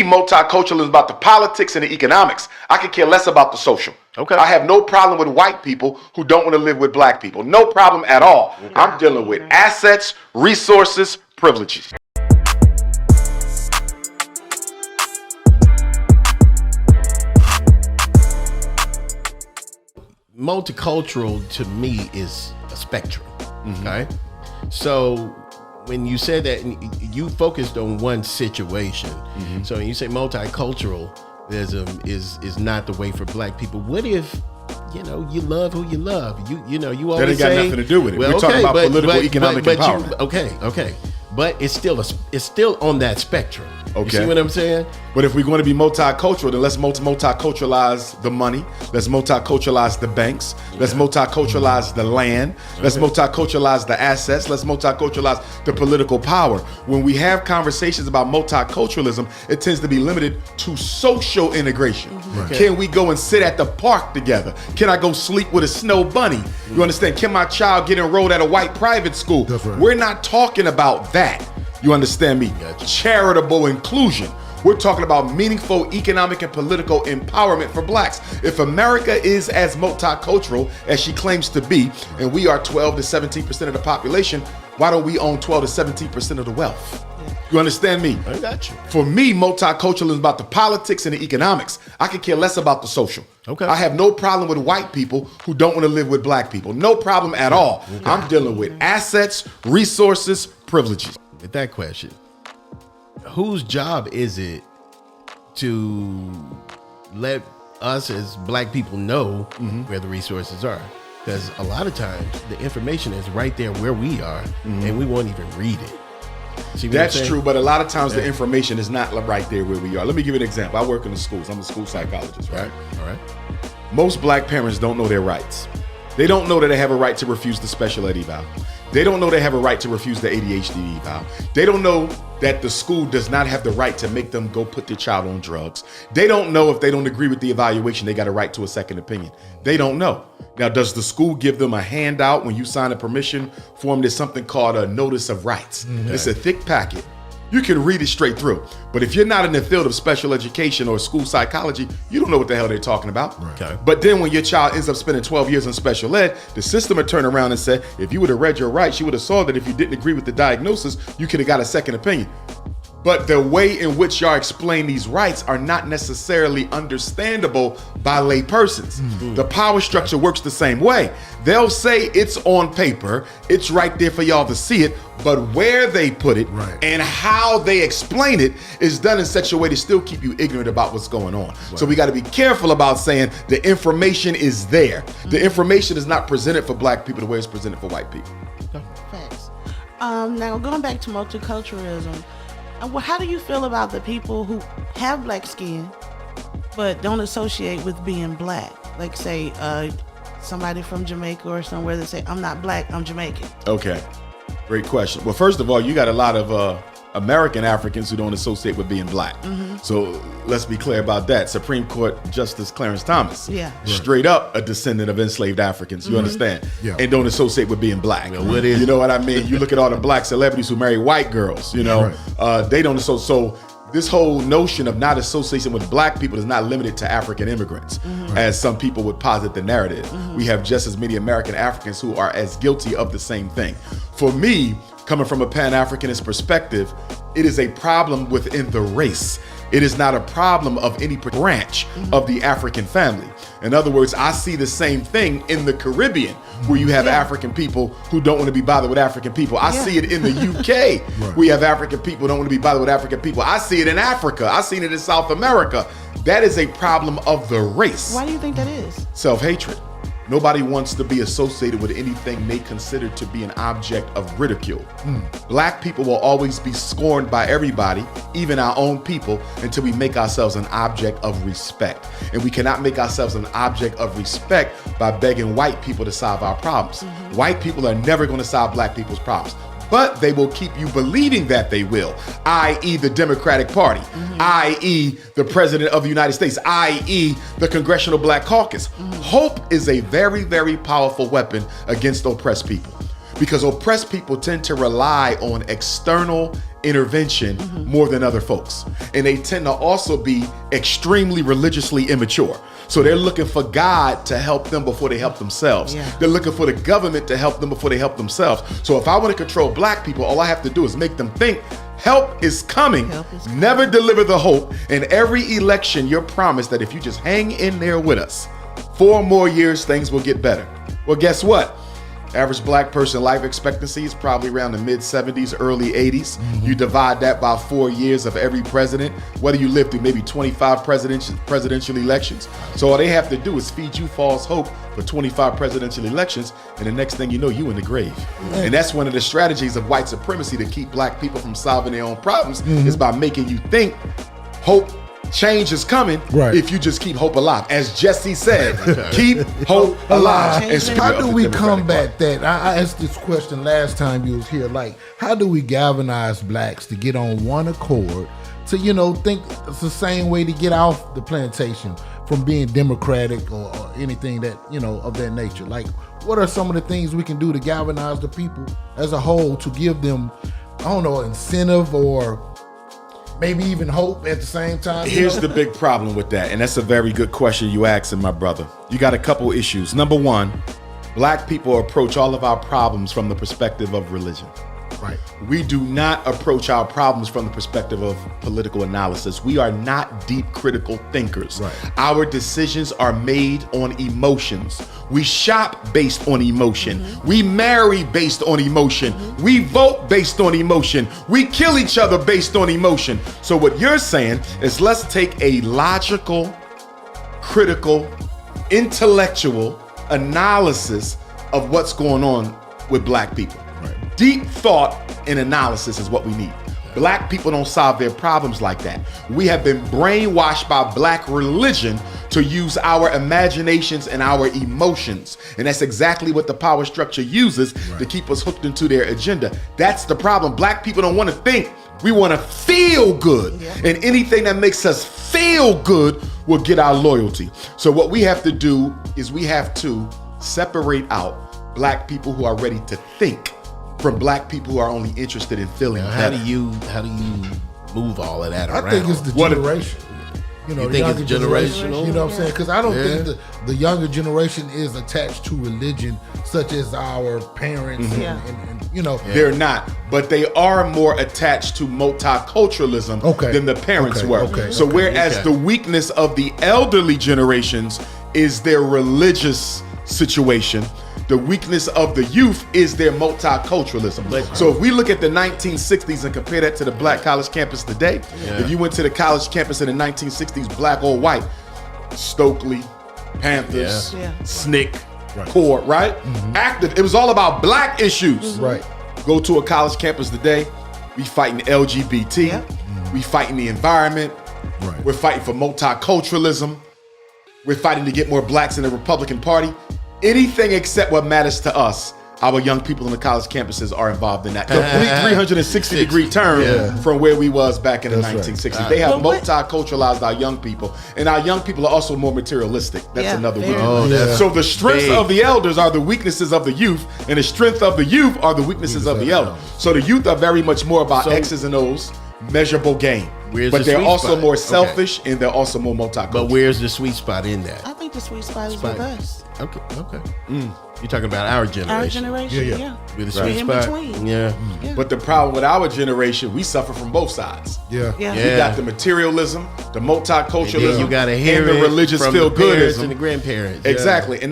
me, multiculturalism is about the politics and the economics. I could care less about the social. Okay. I have no problem with white people who don't want to live with black people. No problem at all. Okay. I'm dealing with assets, resources, privileges. Multicultural to me is a spectrum. Okay. So when you said that, you focused on one situation. So when you say multiculturalism is not the way for black people, what if you love who you love? You always that ain't got say, nothing to do with it. Well, we're talking about political, economic empowerment. Okay. But it's still on that spectrum. Okay. You see what I'm saying? But if we're going to be multicultural, then let's multiculturalize the money. Let's multiculturalize the banks. Let's multiculturalize the land. Let's multiculturalize the assets. Let's multiculturalize the political power. When we have conversations about multiculturalism, it tends to be limited to social integration. Can we go and sit at the park together? Can I go sleep with a snow bunny? You understand? Can my child get enrolled at a white private school? That's right. We're not talking about that. You understand me? Charitable inclusion. We're talking about meaningful economic and political empowerment for blacks. If America is as multicultural as she claims to be, and we are 12 to 17% of the population, why don't we own 12 to 17% of the wealth? You understand me? I got you. For me, multiculturalism is about the politics and the economics. I could care less about the social. Okay. I have no problem with white people who don't want to live with black people. No problem at all. I'm dealing with assets, resources, privileges. With that question, whose job is it to let us as black people know where the resources are? Because a lot of times the information is right there where we are, and we won't even read it. See what That's I'm saying? true, but a lot of times the information is not right there where we are. Let me give you an example. I work in the schools. I'm a school psychologist, right? All right. Most black parents don't know their rights. They don't know that they have a right to refuse the special ed eval. They don't know they have a right to refuse the ADHD eval. They don't know that the school does not have the right to make them go put their child on drugs. They don't know if they don't agree with the evaluation, they got a right to a second opinion. They don't know. Now, does the school give them a handout when you sign a permission form? There's something called a notice of rights. It's a thick packet. You can read it straight through. But if you're not in the field of special education or school psychology, you don't know what the hell they're talking about. Right. Okay. But then when your child ends up spending 12 years in special ed, the system would turn around and say, if you would have read your rights, you would have saw that if you didn't agree with the diagnosis, you could have got a second opinion. But the way in which y'all explain these rights are not necessarily understandable by lay persons. The power structure works the same way. They'll say it's on paper, it's right there for y'all to see it, but where they put it and how they explain it is done in such a way to still keep you ignorant about what's going on. So we got to be careful about saying the information is there. The information is not presented for black people the way it's presented for white people. Facts. Now going back to multiculturalism, how do you feel about the people who have black skin but don't associate with being black? Like say somebody from Jamaica or somewhere that say, I'm not black, I'm Jamaican. Okay, great question. Well, first of all, you got a lot of American Africans who don't associate with being black. So let's be clear about that. Supreme Court Justice Clarence Thomas, straight up a descendant of enslaved Africans, you understand? And don't associate with being black. Well, what is you know what I mean? You look at all the black celebrities who marry white girls, you know, they don't associate. So this whole notion of not associating with black people is not limited to African immigrants, as some people would posit the narrative. We have just as many American Africans who are as guilty of the same thing. For me, coming from a Pan-Africanist perspective, it is a problem within the race. It is not a problem of any branch of the African family. In other words, I see the same thing in the Caribbean, where you have African people who don't want to be bothered with African people. I see it in the UK, where you have African people who don't want to be bothered with African people. I see it in Africa. I've seen it in South America. That is a problem of the race. Why do you think that is? Self-hatred. Nobody wants to be associated with anything they consider to be an object of ridicule. Black people will always be scorned by everybody, even our own people, until we make ourselves an object of respect. And we cannot make ourselves an object of respect by begging white people to solve our problems. White people are never going to solve black people's problems. But they will keep you believing that they will, i.e. the Democratic Party, i.e. the President of the United States, i.e. the Congressional Black Caucus. Hope is a very, very powerful weapon against oppressed people. because oppressed people tend to rely on external intervention more than other folks. And they tend to also be extremely religiously immature. So they're looking for God to help them before they help themselves. Yeah. They're looking for the government to help them before they help themselves. So if I want to control black people, all I have to do is make them think help is coming. Help is coming. Never deliver the hope. In every election, you're promised that if you just hang in there with us, 4 more years, things will get better. Well, guess what? Average black person life expectancy is probably around the mid-70s, early 80s. You divide that by 4 years of every president. What do you live through? Maybe 25 presidential elections. So all they have to do is feed you false hope for 25 presidential elections, and the next thing you know, you in the grave. And that's one of the strategies of white supremacy to keep black people from solving their own problems is by making you think hope, change is coming if you just keep hope alive. As Jesse said, keep hope alive. And How do we combat that? I asked this question last time you was here. Like, how do we galvanize blacks to get on one accord to, think it's the same way to get off the plantation from being democratic or anything that, of that nature? Like, what are some of the things we can do to galvanize the people as a whole to give them, incentive or maybe even hope at the same time? Here's the big problem with that, and that's a very good question you asking, my brother. You got a couple issues. Number one, black people approach all of our problems from the perspective of religion. Right. We do not approach our problems from the perspective of political analysis. We are not deep critical thinkers. Right. Our decisions are made on emotions. We shop based on emotion. We marry based on emotion. We vote based on emotion. We kill each other based on emotion. So what you're saying is let's take a logical, critical, intellectual analysis of what's going on with black people. Deep thought and analysis is what we need. Black people don't solve their problems like that. We have been brainwashed by black religion to use our imaginations and our emotions. And that's exactly what the power structure uses to keep us hooked into their agenda. That's the problem. Black people don't want to think. We want to feel good. And anything that makes us feel good will get our loyalty. So what we have to do is we have to separate out black people who are ready to think from black people who are only interested in feeling How better. do you move all of that around? I think it's the generation. You think it's generational? You know what I'm saying? Because I don't think the younger generation is attached to religion, such as our parents. They're not, but they are more attached to multiculturalism than the parents were. So whereas the weakness of the elderly generations is their religious situation, the weakness of the youth is their multiculturalism. So if we look at the 1960s and compare that to the black college campus today, if you went to the college campus in the 1960s, black or white, Stokely, Panthers, SNCC, CORE, right? Active. It was all about black issues. Right. Go to a college campus today, we fighting LGBT, we fighting the environment, we're fighting for multiculturalism, we're fighting to get more blacks in the Republican Party. Anything except what matters to us, our young people on the college campuses are involved in that. Complete 360-degree turn from where we was back in the 1960s. They have multiculturalized our young people, and our young people are also more materialistic. That's another weakness. So the strengths of the elders are the weaknesses of the youth, and the strength of the youth are the weaknesses of the elders. So the youth are very much more about X's and O's, measurable gain. But they're also more selfish and they're also more multicultural. But where's the sweet spot in that? I think the sweet spot is with us. Okay. You're talking about our generation. Our generation, With the sweet in spot. between. But the problem with our generation, we suffer from both sides. We got the materialism, the multiculturalism, You got to hear and the religious from feel the parents goodism and the grandparents. Exactly. And